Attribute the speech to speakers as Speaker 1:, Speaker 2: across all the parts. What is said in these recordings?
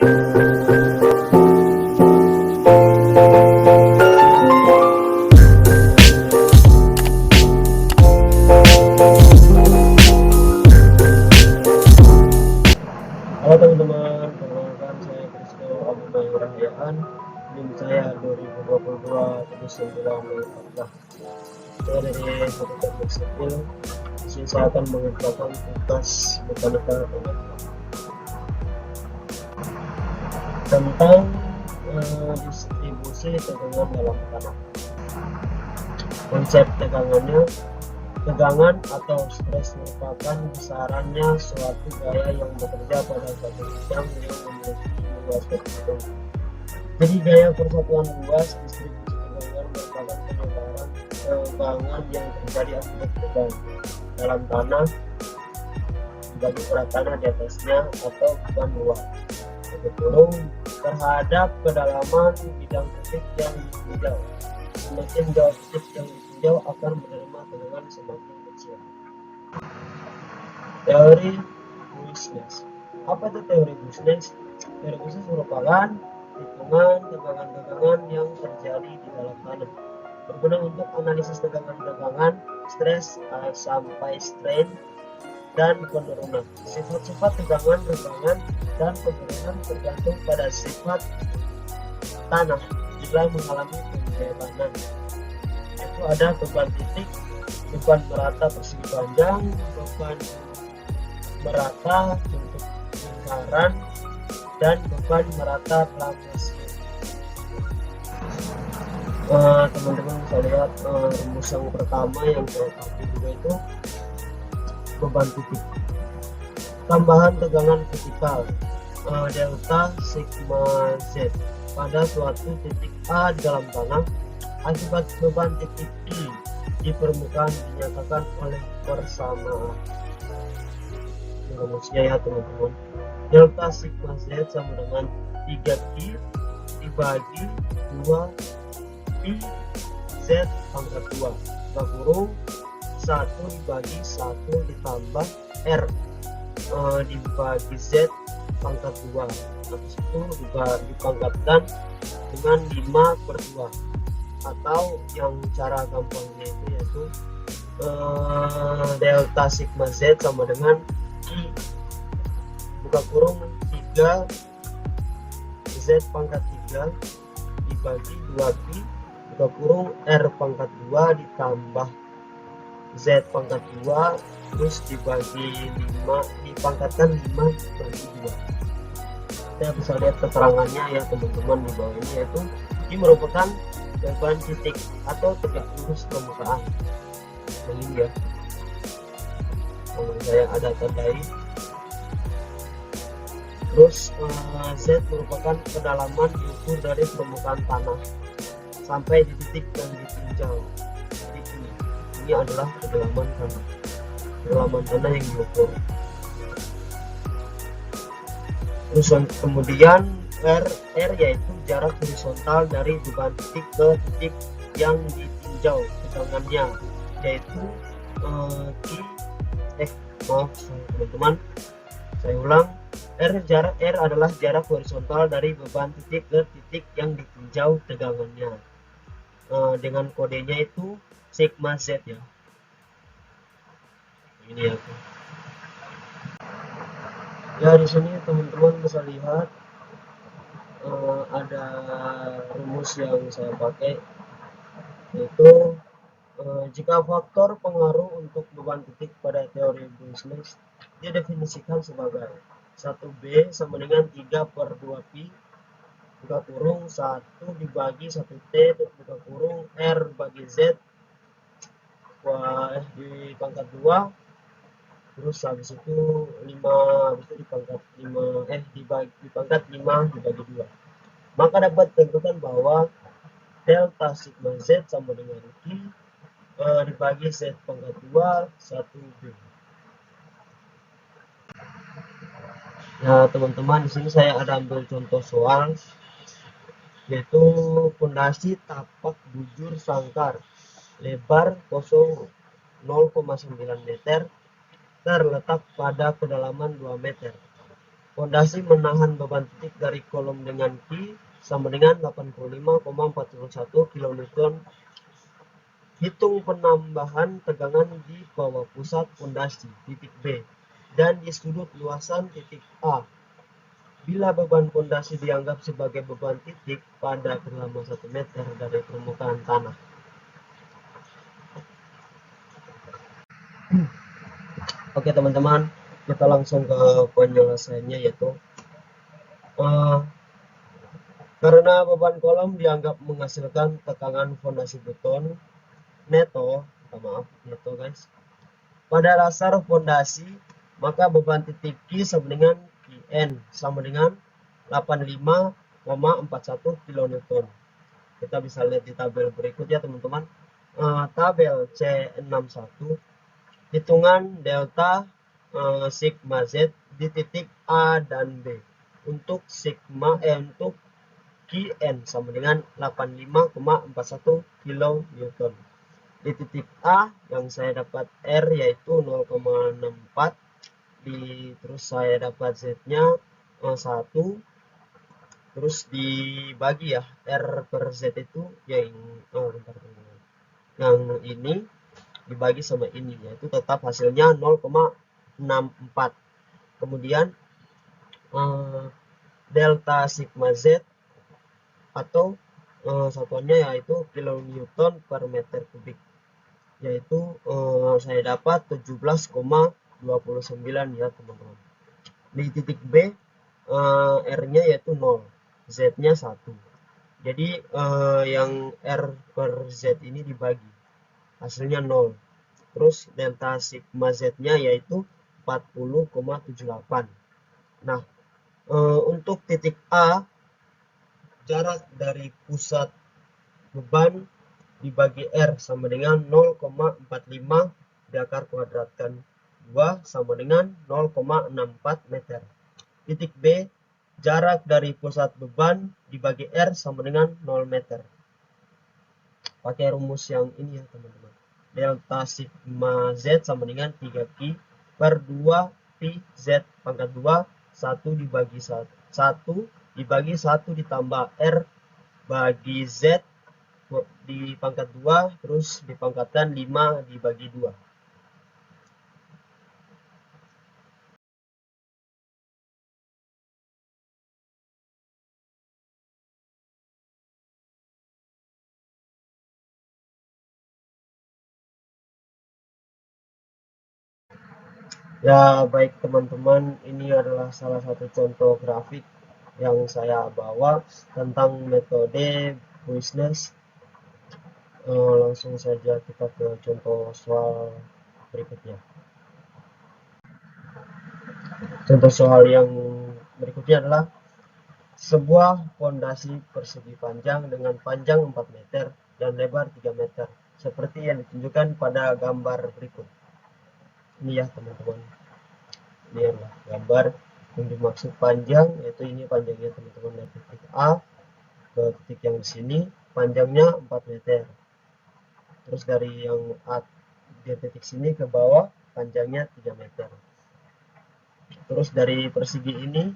Speaker 1: Halo teman-teman, perkenalkan saya Krisno Abu Rahayaan. NIM saya 2022-914. Saya dari Fakultas Sipil. Di sini saya akan mengerjakan tugas mekanika tentang distribusi tegangan dalam tanah. Konsep tegangan atau stres merupakan besarannya suatu gaya yang bekerja pada satu bidang yang memiliki luas tertentu. Jadi gaya persatuan luas distribusi tegangan merupakan penyebaran tegangan yang terjadi akibat beban dalam tanah bagi berat tanah di atasnya atau beban luar kurung terhadap kedalaman bidang titik yang ditinjau. Semakin jauh titik yang ditinjau akan menerima tegangan semakin kecil. Teori Business. Apa itu teori Business? Teori Business merupakan hitungan tegangan-tegangan yang terjadi di dalam tanah, berguna untuk analisis tegangan-tegangan, stres sampai strain, dan penurunan. Sifat-sifat tegangan-tegangan dan penurunan tergantung pada sifat tanah jika mengalami pembebanan. Itu ada beban titik, beban merata persegi panjang, beban merata bentuk lingkaran, dan beban merata pelapis. Teman-teman bisa lihat rumus yang pertama yang terkait juga itu beban titik. Tambahan tegangan vertikal delta sigma z pada suatu titik A di dalam tanah akibat beban titik I di permukaan dinyatakan oleh persamaan. Rumusnya ya teman-teman, delta sigma z sama dengan 3i dibagi 2 pi z pangkat 2 kurung 1 dibagi 1 ditambah r dibagi z pangkat 2. Habis itu juga dipangkatkan dengan 5/2, atau yang cara gampangnya itu yaitu delta sigma z sama dengan i buka kurung 3 z pangkat 3 dibagi 2pi buka kurung r pangkat 2 ditambah z pangkat 2 terus dibagi 5 dipangkatkan 5/2. Kita bisa lihat keterangannya ya teman-teman di bawah ini, yaitu ini merupakan beban titik atau tegak lurus permukaan. Ini ya, kalau saya ada tandai. Terus z merupakan kedalaman diukur dari permukaan tanah sampai di titik yang ditinjau. Jadi ini adalah kedalaman tanah yang diukur. Terus kemudian R yaitu jarak horizontal dari beban titik ke titik yang ditinjau tegangannya, yaitu teman-teman saya ulang, R adalah jarak horizontal dari beban titik ke titik yang ditinjau tegangannya, dengan kodenya itu sigma z ya. Ini ya. Ya, di sini teman-teman bisa lihat ada rumus yang saya pakai, yaitu jika faktor pengaruh untuk beban titik pada teori Business didefinisikan sebagai 1B sama dengan 3/2pi buka kurung 1 dibagi 1t buka kurung r bagi z di pangkat 2, terus habis itu 5 habis itu dipangkat 5 dipangkat 5 dibagi 2, maka dapat ditentukan bahwa delta sigma z sama dengan i dibagi z pangkat 2 1b. Nah teman-teman, di sini saya ada ambil contoh soal, yaitu pondasi tapak bujur sangkar lebar 0,9 meter terletak pada kedalaman 2 meter. Fondasi menahan beban titik dari kolom dengan Q sama dengan 85,41 kN. Hitung penambahan tegangan di bawah pusat fondasi titik B dan di sudut luasan titik A. Bila beban fondasi dianggap sebagai beban titik pada kedalaman 1 meter dari permukaan tanah. Oke teman-teman, kita langsung ke penyelesaiannya, yaitu karena beban kolom dianggap menghasilkan tegangan fondasi beton neto, neto guys, pada dasar fondasi, maka beban titik Q sama dengan Qn sama dengan 85,41 kN. Kita bisa lihat di tabel berikut ya teman-teman. Tabel C61, hitungan delta sigma Z di titik A dan B untuk untuk Qn sama dengan 85,41 kN. Di titik A yang saya dapat R yaitu 0,64, terus saya dapat Z-nya 1, terus dibagi ya, R per Z itu yang yang ini dibagi sama ini, yaitu tetap hasilnya 0,64. Kemudian delta sigma Z atau satuannya yaitu kilonewton per meter kubik, yaitu saya dapat 17,29 ya teman-teman. Di titik B R-nya yaitu 0, Z-nya 1. Jadi yang R per Z ini dibagi, hasilnya 0. Terus delta sigma Z-nya yaitu 40,78. Nah, untuk titik A, jarak dari pusat beban dibagi R sama dengan 0,45 diakar kuadratkan 2 sama dengan 0,64 meter. Titik B, jarak dari pusat beban dibagi R sama dengan 0 meter. Pakai rumus yang ini ya teman-teman. Delta sigma Z sama dengan 3Q per 2 Pi Z pangkat 2, 1 dibagi 1 dibagi 1 ditambah R bagi Z di pangkat 2, terus dipangkatkan 5 dibagi 2. Ya baik teman-teman, ini adalah salah satu contoh grafik yang saya bawa tentang metode business. Langsung saja kita ke contoh soal berikutnya. Contoh soal yang berikutnya adalah sebuah fondasi persegi panjang dengan panjang 4 meter dan lebar 3 meter, seperti yang ditunjukkan pada gambar berikut. Ini ya teman-teman, ini adalah gambar yang dimaksud panjang, yaitu ini panjangnya teman-teman dari titik A ke titik yang di sini panjangnya 4 meter. Terus dari yang A di titik sini ke bawah panjangnya 3 meter. Terus dari persegi ini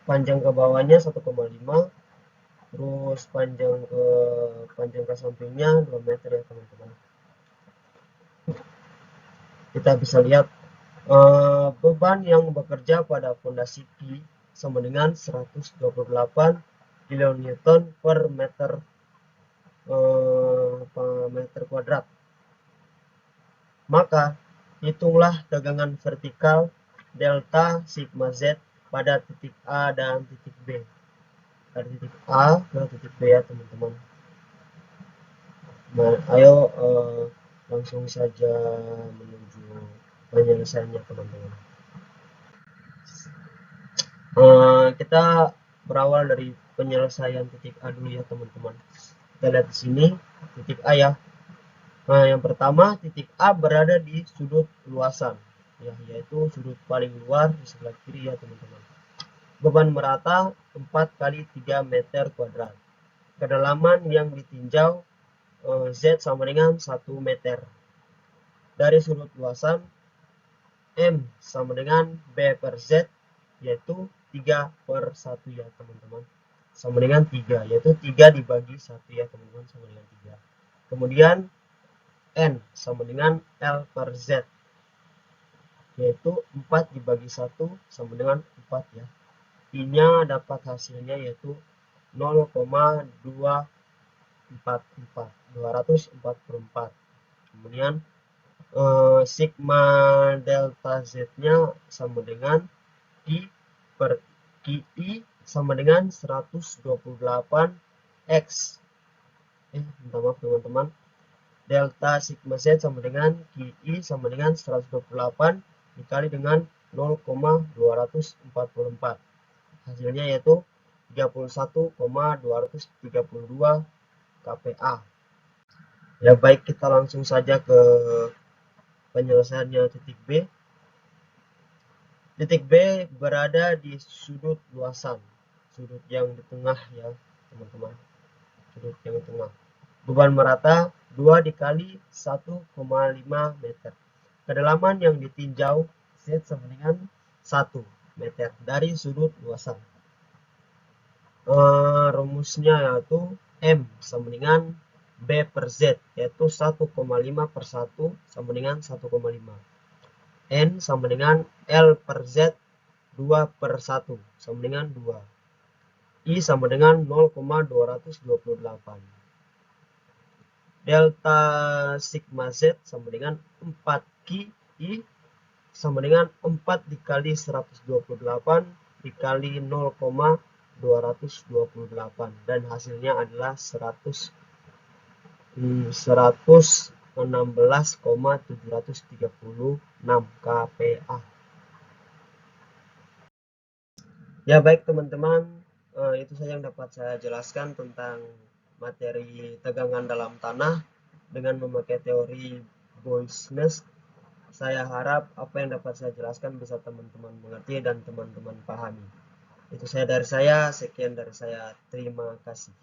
Speaker 1: panjang ke bawahnya 1,5, terus panjang ke sampingnya 2 meter ya teman-teman. Kita bisa lihat beban yang bekerja pada fondasi Q sama dengan 128 kN per meter kuadrat. Maka hitunglah tegangan vertikal delta sigma Z pada titik A dan titik B. Dari titik A ke titik B ya teman-teman. Nah, ayo langsung saja menuju penyelesaiannya teman-teman. Kita berawal dari penyelesaian titik A dulu ya teman-teman. Kita lihat di sini titik A ya. Nah, yang pertama titik A berada di sudut luasan, ya, yaitu sudut paling luar di sebelah kiri ya teman-teman. Beban merata 4 kali 3 meter kuadrat. Kedalaman yang ditinjau Z sama dengan 1 meter. Dari sudut luasan M sama dengan B per Z yaitu 3/1 ya teman-teman, sama dengan 3, yaitu 3 dibagi 1 ya teman-teman, sama dengan 3. Kemudian N sama dengan L per Z, yaitu 4 dibagi 1 sama dengan 4 ya. I-nya dapat hasilnya yaitu 0,244. Kemudian sigma delta Z-nya sama dengan Q per QI sama dengan 128 X. Minta maaf teman-teman. Delta sigma Z sama dengan QI sama dengan 128 dikali dengan 0,244. Hasilnya yaitu 31,232 kPa. Ya baik, kita langsung saja ke penyelesaiannya. Titik B. Titik B berada di sudut luasan, sudut yang di tengah ya teman-teman, sudut yang di tengah. Beban merata 2 dikali 1,5 meter. Kedalaman yang ditinjau Z sama dengan 1 meter dari sudut luasan. Rumusnya yaitu M sama dengan B per Z, yaitu 1,5 per 1 sama dengan 1,5. N sama dengan L per Z 2 per 1 sama dengan 2. I sama dengan 0,228. Delta sigma Z sama dengan 4 QI sama dengan 4 dikali 128 dikali 0,228, dan hasilnya adalah 116,736 kPa. Ya baik teman-teman, itu saja yang dapat saya jelaskan tentang materi tegangan dalam tanah dengan memakai teori Boyce-Ness. Saya harap apa yang dapat saya jelaskan bisa teman-teman mengerti dan teman-teman pahami. Itu saya dari saya, sekian dari saya, terima kasih.